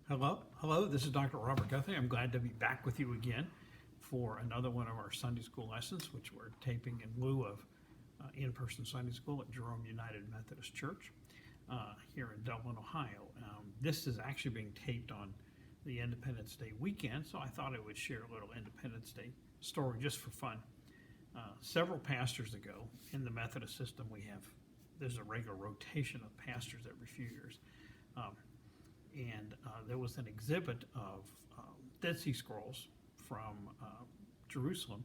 Hello, this is Dr. Robert Guthrie. I'm glad to be back with you again for another one of our Sunday school lessons, which we're taping in lieu of in-person Sunday school at Jerome United Methodist Church here in Dublin, Ohio. This is actually being taped on the Independence Day weekend, so I thought I would share a little Independence Day story just for fun. Several pastors ago in the Methodist system, there's a regular rotation of pastors every few years. And there was an exhibit of Dead Sea Scrolls from Jerusalem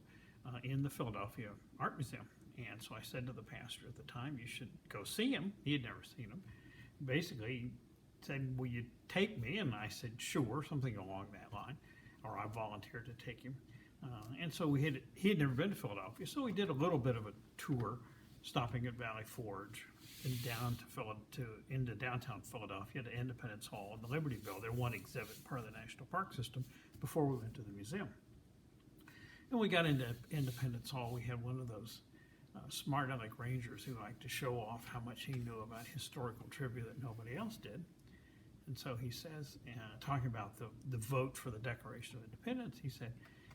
in the Philadelphia Art Museum. And so I said to the pastor at the time, you should go see him. He had never seen him. Basically, he said, will you take me? And I said, sure, something along that line. Or I volunteered to take him. And so he had never been to Philadelphia, so we did a little bit of a tour, stopping at Valley Forge and down into downtown Philadelphia to Independence Hall and the Liberty Bell, their one exhibit, part of the National Park System, before we went to the museum. And we got into Independence Hall. We had one of those smart aleck rangers who liked to show off how much he knew about historical trivia that nobody else did. And so he says, talking about the vote for the Declaration of Independence, he said,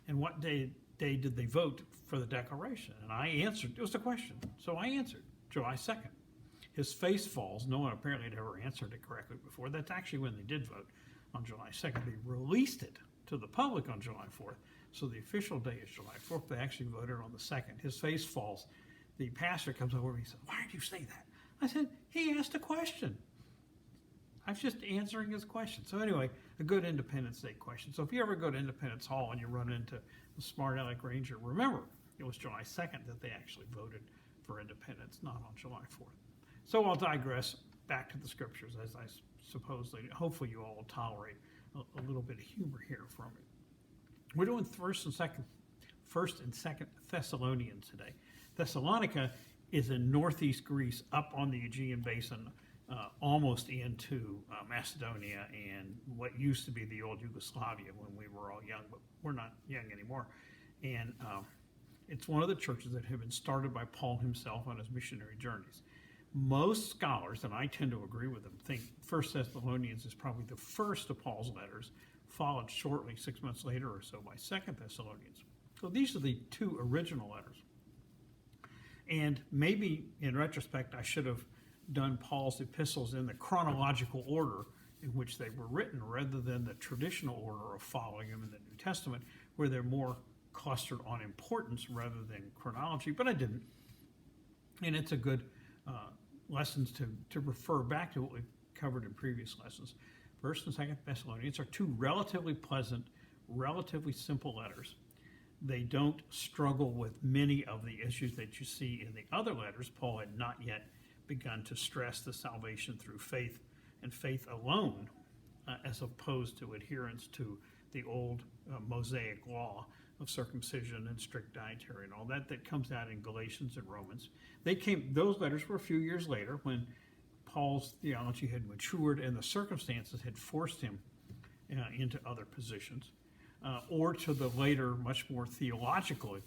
and what day did they vote for the Declaration? And I answered, it was a question, so I answered, July 2nd. His face falls. No one apparently had ever answered it correctly before. That's actually when they did vote on July 2nd. They released it to the public on July 4th. So the official day is July 4th. They actually voted on the 2nd. His face falls. The pastor comes over and he said, why did you say that? I said, he asked a question. I was just answering his question. So anyway, a good Independence Day question. So if you ever go to Independence Hall and you run into the smart aleck ranger, remember, it was July 2nd that they actually voted for independence, not on July 4th. So I'll digress back to the scriptures, as I suppose, hopefully you all will tolerate a little bit of humor here from it. We're doing first and second Thessalonians today. Thessalonica is in northeast Greece, up on the Aegean basin, almost into Macedonia and what used to be the old Yugoslavia when we were all young, but we're not young anymore. And it's one of the churches that have been started by Paul himself on his missionary journeys. Most scholars, and I tend to agree with them, think 1 Thessalonians is probably the first of Paul's letters, followed shortly 6 months later or so by 2 Thessalonians. So these are the two original letters. And maybe in retrospect, I should have done Paul's epistles in the chronological order in which they were written, rather than the traditional order of following them in the New Testament, where they're more clustered on importance rather than chronology, but I didn't. And it's a good lessons to refer back to what we've covered in previous lessons. 1st and 2nd Thessalonians are two relatively pleasant, relatively simple letters. They don't struggle with many of the issues that you see in the other letters. Paul had not yet begun to stress the salvation through faith and faith alone, as opposed to adherence to the old Mosaic law of circumcision and strict dietary and all that comes out in Galatians and Romans. Those letters were a few years later, when Paul's theology had matured and the circumstances had forced him into other positions, or to the later, much more theologically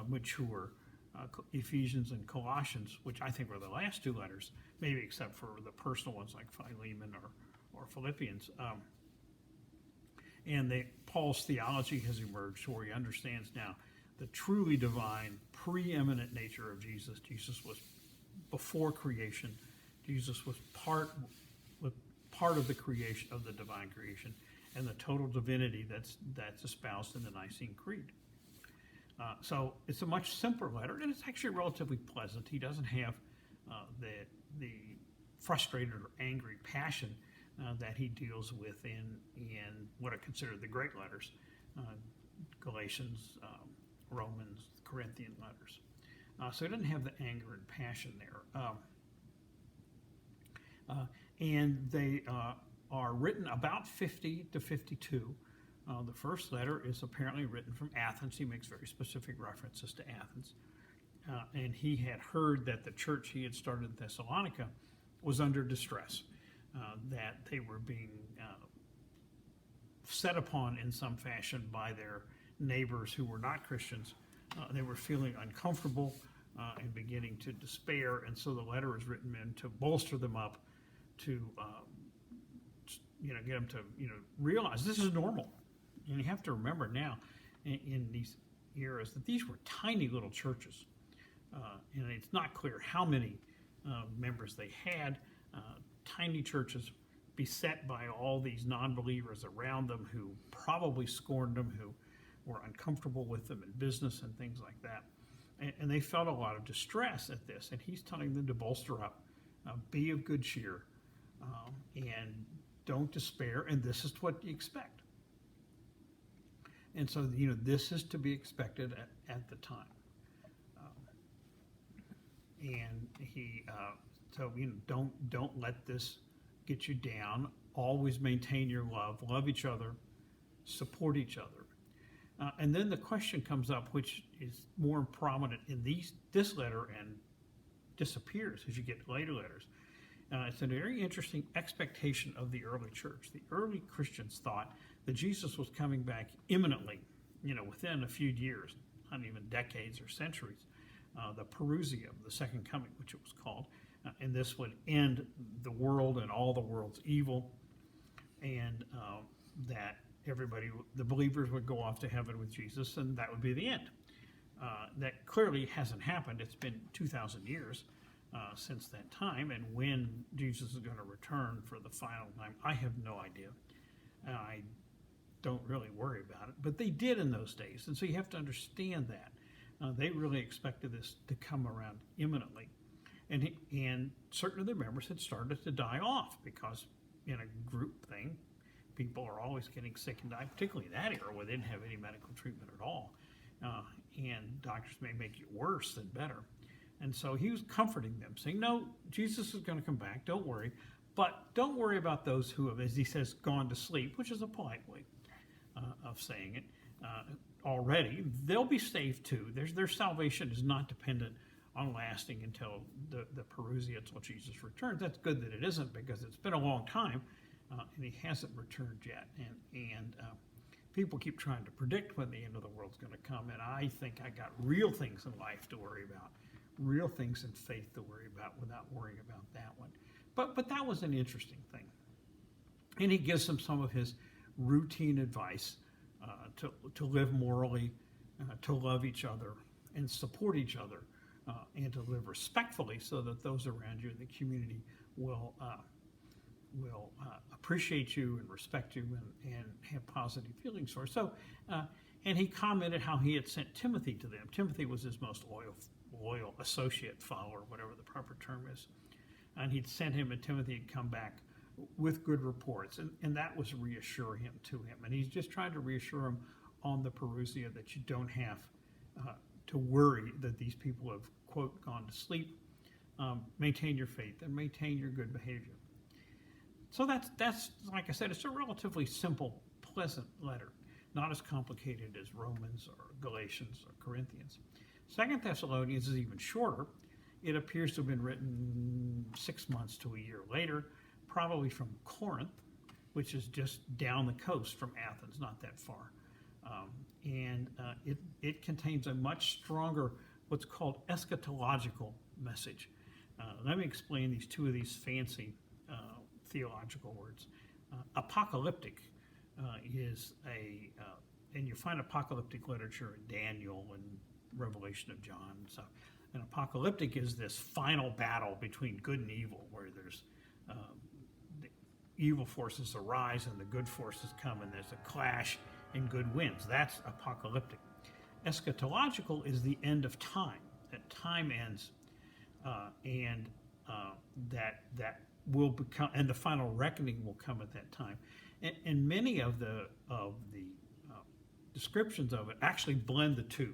mature Ephesians and Colossians, which I think were the last two letters, maybe except for the personal ones like Philemon or Philippians. And Paul's theology has emerged where he understands now the truly divine, preeminent nature of Jesus. Jesus was before creation. Jesus was part of the creation, of the divine creation, and the total divinity that's espoused in the Nicene Creed. So it's a much simpler letter, and it's actually relatively pleasant. He doesn't have the frustrated or angry passion that he deals with in what are considered the great letters, Galatians, Romans, Corinthian letters. So he doesn't have the anger and passion there. And they are written about 50 to 52. The first letter is apparently written from Athens. He makes very specific references to Athens. And he had heard that the church he had started in Thessalonica was under distress, that they were being set upon in some fashion by their neighbors who were not Christians. They were feeling uncomfortable and beginning to despair, and so the letter is written in to bolster them up, to get them to, realize this is normal. And you have to remember now in these eras that these were tiny little churches. And it's not clear how many members they had. Tiny churches beset by all these non-believers around them who probably scorned them, who were uncomfortable with them in business and things like that. And they felt a lot of distress at this. And he's telling them to bolster up, be of good cheer, and don't despair. And this is what you expect. And so, this is to be expected at the time. And he, don't let this get you down. Always maintain your love each other, support each other. And then the question comes up, which is more prominent in this letter and disappears as you get later letters. It's a very interesting expectation of the early church. The early Christians thought that Jesus was coming back imminently, within a few years, not even decades or centuries. The parousia, the second coming, which it was called. And this would end the world and all the world's evil, and that the believers would go off to heaven with Jesus, and that would be the end. That clearly hasn't happened. It's been 2,000 years since that time, and when Jesus is going to return for the final time, I have no idea. I don't really worry about it, but they did in those days, and so you have to understand that. They really expected this to come around imminently. And certain of their members had started to die off because in a group thing, people are always getting sick and dying, particularly in that era where they didn't have any medical treatment at all. And doctors may make it worse than better. And so he was comforting them, saying, no, Jesus is going to come back, don't worry. But don't worry about those who have, as he says, gone to sleep, which is a polite way of saying it. Already, they'll be saved too. Their salvation is not dependent on lasting until the parousia, until Jesus returns. That's good that it isn't, because it's been a long time and he hasn't returned yet. And people keep trying to predict when the end of the world's going to come, and I think I got real things in life to worry about, real things in faith to worry about without worrying about that one. But that was an interesting thing. And he gives them some of his routine advice to live morally, to love each other and support each other, and to live respectfully, so that those around you in the community will appreciate you and respect you and have positive feelings for you. So, and he commented how he had sent Timothy to them. Timothy was his most loyal associate, follower, whatever the proper term is. And he'd sent him, and Timothy had come back with good reports, and that was reassuring to him. And he's just trying to reassure him on the parousia that you don't have to worry that these people have, quote, gone to sleep. Maintain your faith and maintain your good behavior. So that's like I said, it's a relatively simple, pleasant letter, not as complicated as Romans or Galatians or Corinthians. II Thessalonians is even shorter. It appears to have been written 6 months to a year later, probably from Corinth, which is just down the coast from Athens, not that far. It contains a much stronger, what's called eschatological message. Let me explain two of these fancy theological words. Apocalyptic is and you find apocalyptic literature in Daniel and Revelation of John and stuff. And apocalyptic is this final battle between good and evil, where there's the evil forces arise and the good forces come, and there's a clash and good wins. That's apocalyptic. Eschatological is the end of time. That time ends, and that will become, and the final reckoning will come at that time. And many of the descriptions of it actually blend the two.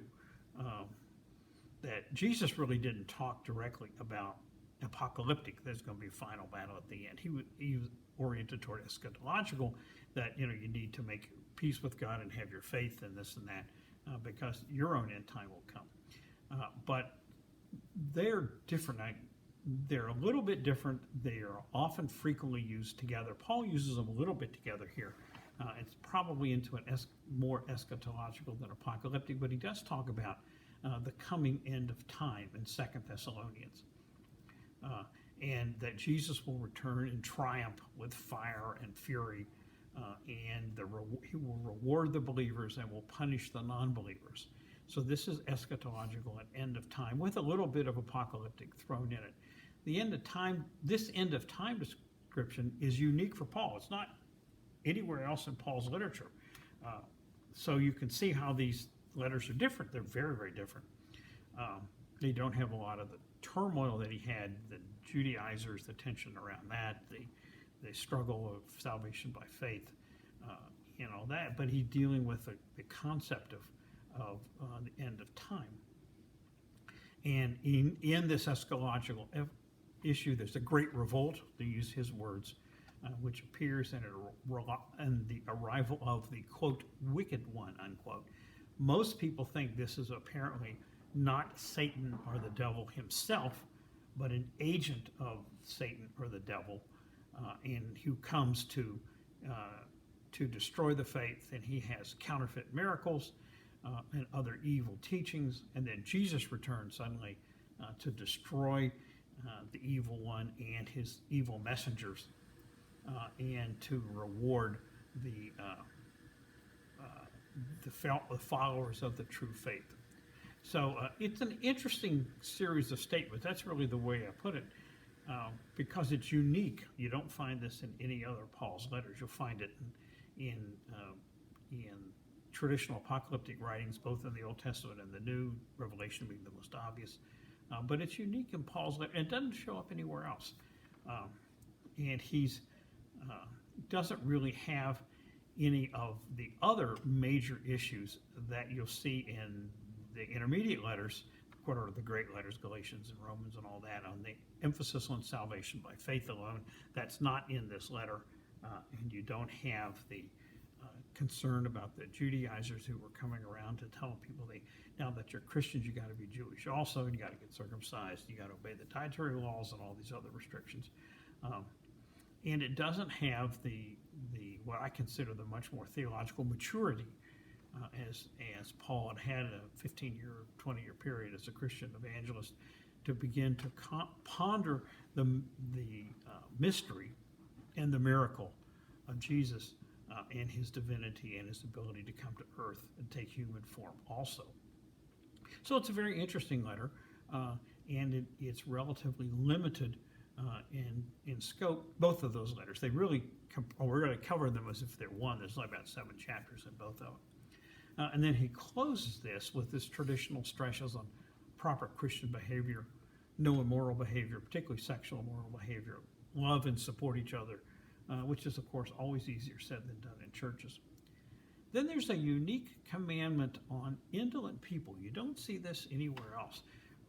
That Jesus really didn't talk directly about apocalyptic, there's going to be a final battle at the end. He was oriented toward eschatological, that you need to make peace with God and have your faith and this and that, because your own end time will come. But they're different. They're a little bit different. They are often frequently used together. Paul uses them a little bit together here. It's probably into an more eschatological than apocalyptic, but he does talk about the coming end of time in II Thessalonians. and that Jesus will return in triumph with fire and fury, and he will reward the believers and will punish the non-believers. So this is eschatological and end of time with a little bit of apocalyptic thrown in it. The end of time, this end of time description is unique for Paul. It's not anywhere else in Paul's literature. So you can see how these letters are different. They're very, very different. They don't have a lot of the turmoil that he had, the Judaizers, the tension around that, the struggle of salvation by faith, and all that. But he's dealing with the concept of the end of time. And in this eschatological issue, there's a great revolt, to use his words, which appears in the arrival of the, quote, wicked one, unquote. Most people think this is apparently not Satan or the devil himself, but an agent of Satan or the devil, and who comes to destroy the faith, and he has counterfeit miracles and other evil teachings, and then Jesus returns suddenly to destroy the evil one and his evil messengers, and to reward the followers of the true faith. So it's an interesting series of statements. That's really the way I put it, because it's unique. You don't find this in any other Paul's letters. You'll find it in traditional apocalyptic writings, both in the Old Testament and the New, Revelation being the most obvious. But it's unique in Paul's letter, and it doesn't show up anywhere else. And he's doesn't really have any of the other major issues that you'll see in the intermediate letters, what are the great letters, Galatians and Romans and all that, on the emphasis on salvation by faith alone. That's not in this letter, and you don't have the concern about the Judaizers who were coming around to tell people now that you're Christians, you got to be Jewish also, and you got to get circumcised, you got to obey the dietary laws and all these other restrictions. And it doesn't have the what I consider the much more theological maturity as Paul had a 15-year, 20-year period as a Christian evangelist to begin to ponder the mystery and the miracle of Jesus and his divinity and his ability to come to earth and take human form also. So it's a very interesting letter, and it's relatively limited in scope. Both of those letters, they really, we're going to cover them as if they're one. There's like about 7 chapters in both of them. And then he closes this with this traditional stresses on proper Christian behavior, no immoral behavior, particularly sexual immoral behavior, love and support each other, which is, of course, always easier said than done in churches. Then there's a unique commandment on indolent people. You don't see this anywhere else.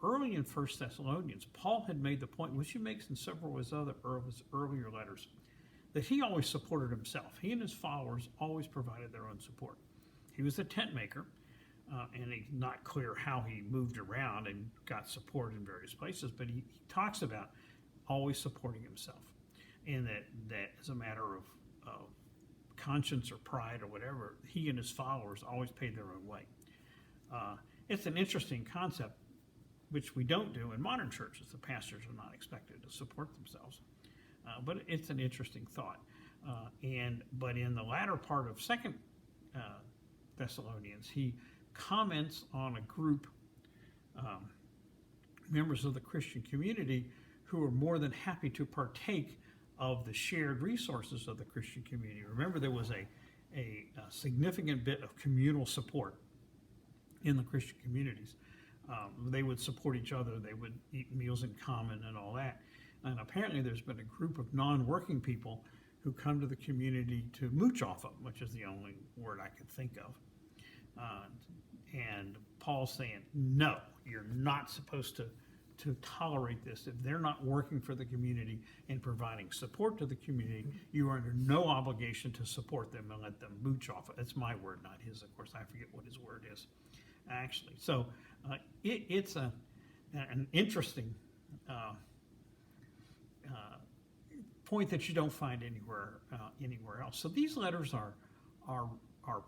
Early in 1 Thessalonians, Paul had made the point, which he makes in several of his earlier letters, that he always supported himself. He and his followers always provided their own support. He was a tent maker, and it's not clear how he moved around and got support in various places, but he talks about always supporting himself, and that as a matter of conscience or pride or whatever, he and his followers always paid their own way. It's an interesting concept, which we don't do in modern churches. The pastors are not expected to support themselves. But it's an interesting thought. But in the latter part of 2 Thessalonians, he comments on a group, members of the Christian community, who are more than happy to partake of the shared resources of the Christian community. Remember, there was a significant bit of communal support in the Christian communities. They would support each other, they would eat meals in common and all that. And apparently there's been a group of non-working people who come to the community to mooch off of, which is the only word I could think of. And Paul's saying, no, you're not supposed to tolerate this. If they're not working for the community and providing support to the community, you are under no obligation to support them and let them mooch off. That's my word, not his. Of course, I forget what his word is, actually. So it's an interesting point that you don't find anywhere else. So these letters are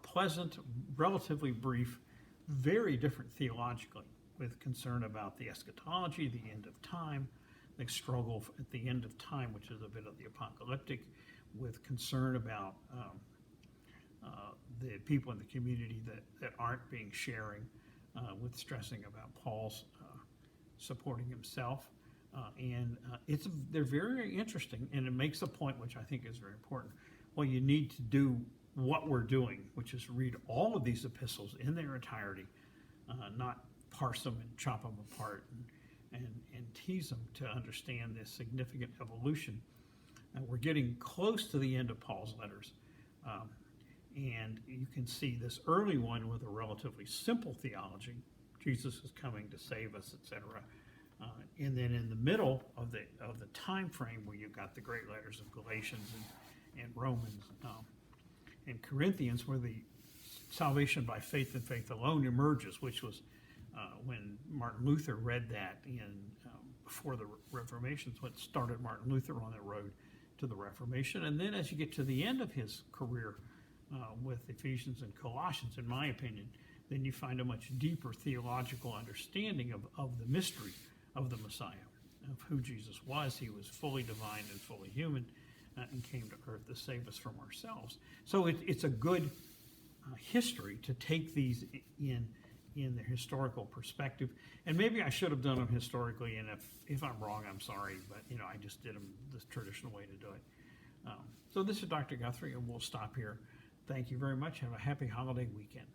pleasant, relatively brief, very different theologically, with concern about the eschatology, the end of time, they struggle at the end of time, which is a bit of the apocalyptic, with concern about the people in the community that aren't being sharing, with stressing about Paul's supporting himself. They're very interesting, and it makes a point which I think is very important. Well, you need to do what we're doing, which is read all of these epistles in their entirety, not parse them and chop them apart and tease them to understand this significant evolution. We're getting close to the end of Paul's letters, and you can see this early one with a relatively simple theology. Jesus is coming to save us, etc. And then in the middle of the time frame where you've got the great letters of Galatians and Romans and Corinthians, where the salvation by faith and faith alone emerges, which was when Martin Luther read that before the Reformation. It's what started Martin Luther on the road to the Reformation. And then as you get to the end of his career with Ephesians and Colossians, in my opinion, then you find a much deeper theological understanding of the mystery of the Messiah, of who Jesus was. He was fully divine and fully human, and came to earth to save us from ourselves. So it's a good history to take these in the historical perspective. And maybe I should have done them historically, and if I'm wrong, I'm sorry, but I just did them the traditional way to do it. So this is Dr. Guthrie, and we'll stop here. Thank you very much. Have a happy holiday weekend.